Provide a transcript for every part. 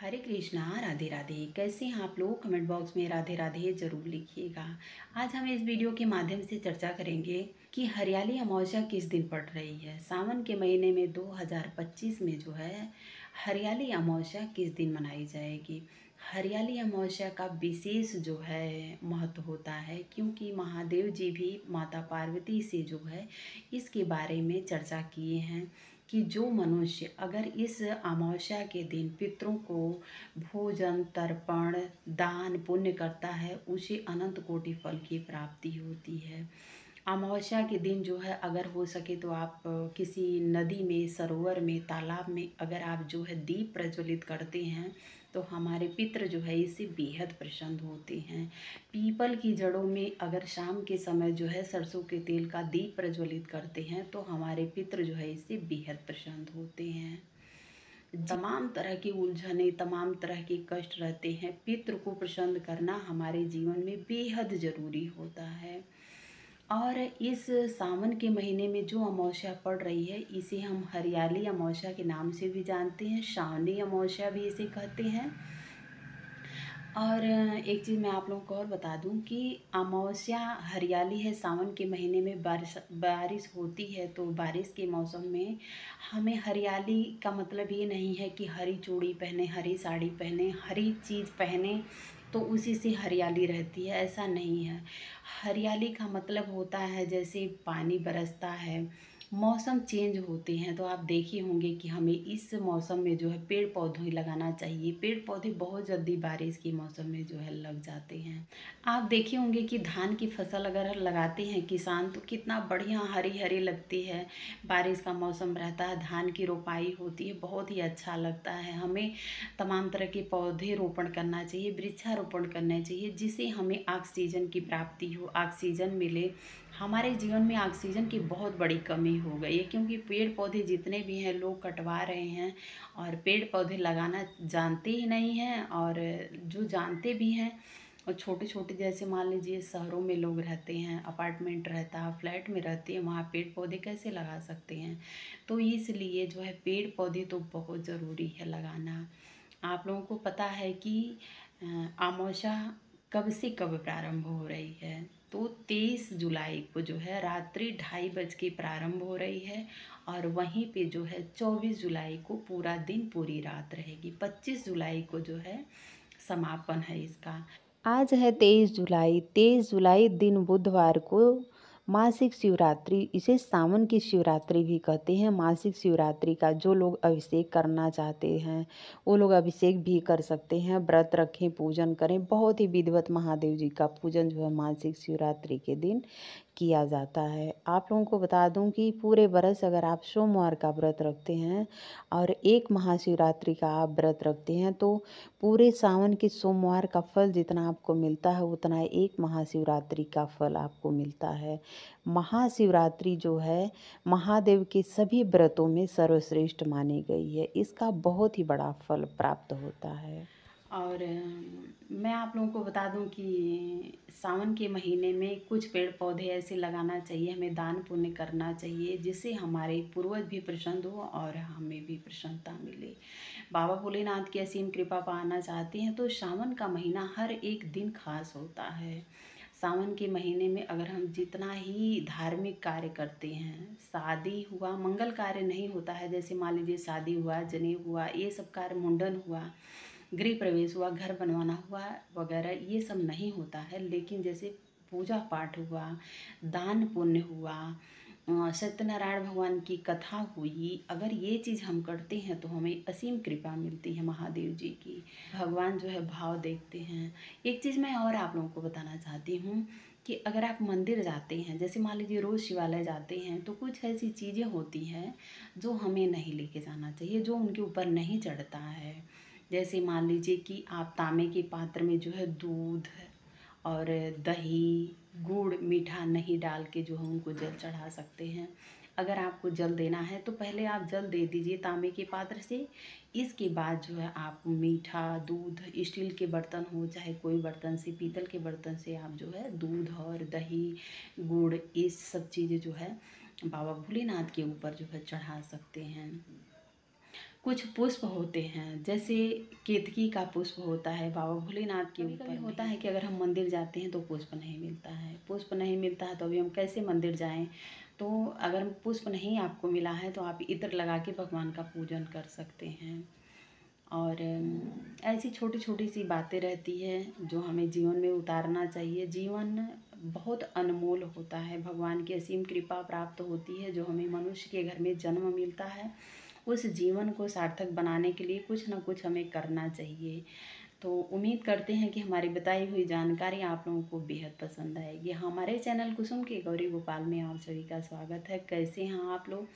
हरे कृष्णा, राधे राधे। कैसे हैं आप लोग? कमेंट बॉक्स में राधे राधे ज़रूर लिखिएगा। आज हम इस वीडियो के माध्यम से चर्चा करेंगे कि हरियाली अमावस्या किस दिन पड़ रही है। सावन के महीने में 2025 में जो है हरियाली अमावस्या किस दिन मनाई जाएगी। हरियाली अमावस्या का विशेष जो है महत्व होता है, क्योंकि महादेव जी भी माता पार्वती से जो है इसके बारे में चर्चा किए हैं कि जो मनुष्य अगर इस अमावस्या के दिन पितरों को भोजन तर्पण दान पुण्य करता है, उसे अनंत कोटि फल की प्राप्ति होती है। अमावस्या के दिन जो है अगर हो सके तो आप किसी नदी में, सरोवर में, तालाब में अगर आप जो है दीप प्रज्वलित करते हैं तो हमारे पितृ जो है इससे बेहद प्रसन्न होते हैं। पीपल की जड़ों में अगर शाम के समय जो है सरसों के तेल का दीप प्रज्वलित करते हैं तो हमारे पितृ जो है इससे बेहद प्रसन्न होते हैं। तमाम तरह की उलझने, तमाम तरह के कष्ट रहते हैं, पितृ को प्रसन्न करना हमारे जीवन में बेहद ज़रूरी होता है। और इस सावन के महीने में जो अमावस्या पड़ रही है इसे हम हरियाली अमावस्या के नाम से भी जानते हैं, श्रावणी अमावस्या भी इसे कहते हैं। और एक चीज़ मैं आप लोगों को और बता दूं कि अमावस्या हरियाली है, सावन के महीने में बारिश बारिश होती है, तो बारिश के मौसम में हमें हरियाली का मतलब ये नहीं है कि हरी चूड़ी पहने, हरी साड़ी पहने, हरी चीज़ पहने तो उसी से हरियाली रहती है, ऐसा नहीं है। हरियाली का मतलब होता है जैसे पानी बरसता है, मौसम चेंज होते हैं तो आप देखे होंगे कि हमें इस मौसम में जो है पेड़ पौधे लगाना चाहिए। पेड़ पौधे बहुत जल्दी बारिश के मौसम में जो है लग जाते हैं। आप देखे होंगे कि धान की फसल अगर लगाते हैं किसान तो कितना बढ़िया हरी हरी लगती है। बारिश का मौसम रहता है, धान की रोपाई होती है, बहुत ही अच्छा लगता है। हमें तमाम तरह के पौधे रोपण करना चाहिए, वृक्षारोपण करना चाहिए, जिससे हमें ऑक्सीजन की प्राप्ति हो, ऑक्सीजन मिले। हमारे जीवन में ऑक्सीजन की बहुत बड़ी कमी हो गई है, क्योंकि पेड़ पौधे जितने भी हैं लोग कटवा रहे हैं और पेड़ पौधे लगाना जानते ही नहीं हैं। और जो जानते भी हैं और छोटे छोटे, जैसे मान लीजिए शहरों में लोग रहते हैं, अपार्टमेंट रहता है, फ्लैट में रहते हैं, वहाँ पेड़ पौधे कैसे लगा सकते हैं। तो इसलिए जो है पेड़ पौधे तो बहुत ज़रूरी है लगाना। आप लोगों को पता है कि अमावस्या कब से कब प्रारंभ हो रही है। तो 23 जुलाई को जो है रात्रि 2:30 के प्रारंभ हो रही है और वहीं पे जो है 24 जुलाई को पूरा दिन पूरी रात रहेगी। 25 जुलाई को जो है समापन है इसका। आज है 23 जुलाई। 23 जुलाई दिन बुधवार को मासिक शिवरात्रि, इसे सावन की शिवरात्रि भी कहते हैं। मासिक शिवरात्रि का जो लोग अभिषेक करना चाहते हैं वो लोग अभिषेक भी कर सकते हैं। व्रत रखें, पूजन करें। बहुत ही विधिवत महादेव जी का पूजन जो है मासिक शिवरात्रि के दिन किया जाता है। आप लोगों को बता दूं कि पूरे बरस अगर आप सोमवार का व्रत रखते हैं और एक महाशिवरात्रि का आप व्रत रखते हैं तो पूरे सावन के सोमवार का फल जितना आपको मिलता है उतना एक महाशिवरात्रि का फल आपको मिलता है। महाशिवरात्रि जो है महादेव के सभी व्रतों में सर्वश्रेष्ठ मानी गई है। इसका बहुत ही बड़ा फल प्राप्त होता है। और मैं आप लोगों को बता दूं कि सावन के महीने में कुछ पेड़ पौधे ऐसे लगाना चाहिए, हमें दान पुण्य करना चाहिए, जिससे हमारे पूर्वज भी प्रसन्न हो और हमें भी प्रसन्नता मिले। बाबा भोलेनाथ की असीम कृपा पाना चाहते हैं तो सावन का महीना हर एक दिन खास होता है। सावन के महीने में अगर हम जितना ही धार्मिक कार्य करते हैं, शादी हुआ, मंगल कार्य नहीं होता है, जैसे मान लीजिए शादी हुआ, जनेऊ हुआ, ये सब कार्य, मुंडन हुआ, गृह प्रवेश हुआ, घर बनवाना हुआ वगैरह, ये सब नहीं होता है। लेकिन जैसे पूजा पाठ हुआ, दान पुण्य हुआ, सत्यनारायण भगवान की कथा हुई, अगर ये चीज़ हम करते हैं तो हमें असीम कृपा मिलती है महादेव जी की। भगवान जो है भाव देखते हैं। एक चीज़ मैं और आप लोगों को बताना चाहती हूँ कि अगर आप मंदिर जाते हैं, जैसे मान लीजिए रोज़ शिवालय जाते हैं, तो कुछ ऐसी चीज़ें होती हैं जो हमें नहीं लेके जाना चाहिए, जो उनके ऊपर नहीं चढ़ता है। जैसे मान लीजिए कि आप तांबे के पात्र में जो है दूध और दही, गुड़, मीठा नहीं डाल के जो है उनको जल चढ़ा सकते हैं। अगर आपको जल देना है तो पहले आप जल दे दीजिए तांबे के पात्र से। इसके बाद जो है आप मीठा, दूध, स्टील के बर्तन हो चाहे कोई बर्तन से, पीतल के बर्तन से आप जो है दूध और दही, गुड़, ये सब चीज़ें जो है बाबा भोलेनाथ के ऊपर जो है चढ़ा सकते हैं। कुछ पुष्प होते हैं, जैसे केतकी का पुष्प होता है बाबा भोलेनाथ के ऊपर। कभी होता है कि अगर हम मंदिर जाते हैं तो पुष्प नहीं मिलता है, पुष्प नहीं मिलता है तो अभी हम कैसे मंदिर जाएं। तो अगर पुष्प नहीं आपको मिला है तो आप इत्र लगा के भगवान का पूजन कर सकते हैं। और ऐसी छोटी छोटी सी बातें रहती है जो हमें जीवन में उतारना चाहिए। जीवन बहुत अनमोल होता है, भगवान की असीम कृपा प्राप्त होती है जो हमें मनुष्य के घर में जन्म मिलता है। उस जीवन को सार्थक बनाने के लिए कुछ ना कुछ हमें करना चाहिए। तो उम्मीद करते हैं कि हमारी बताई हुई जानकारी आप लोगों को बेहद पसंद आएगी। हमारे चैनल कुसुम के गौरी गोपाल में आप सभी का स्वागत है। कैसे हैं आप लोग,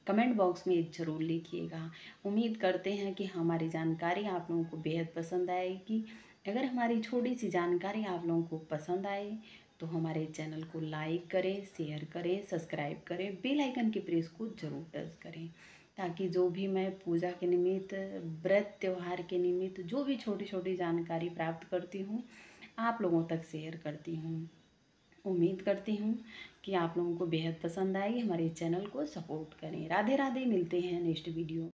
कमेंट बॉक्स में ज़रूर लिखिएगा। उम्मीद करते हैं कि हमारी जानकारी आप लोगों को बेहद पसंद आएगी। अगर हमारी छोटी सी जानकारी आप लोगों को पसंद आए तो हमारे चैनल को लाइक करें, शेयर करें, सब्सक्राइब करें, बेल आइकन की प्रेस को ज़रूर टच करें, ताकि जो भी मैं पूजा के निमित्त, व्रत त्यौहार के निमित्त जो भी छोटी छोटी जानकारी प्राप्त करती हूँ आप लोगों तक शेयर करती हूँ। उम्मीद करती हूँ कि आप लोगों को बेहद पसंद आएगी। हमारे चैनल को सपोर्ट करें। राधे राधे, मिलते हैं नेक्स्ट वीडियो।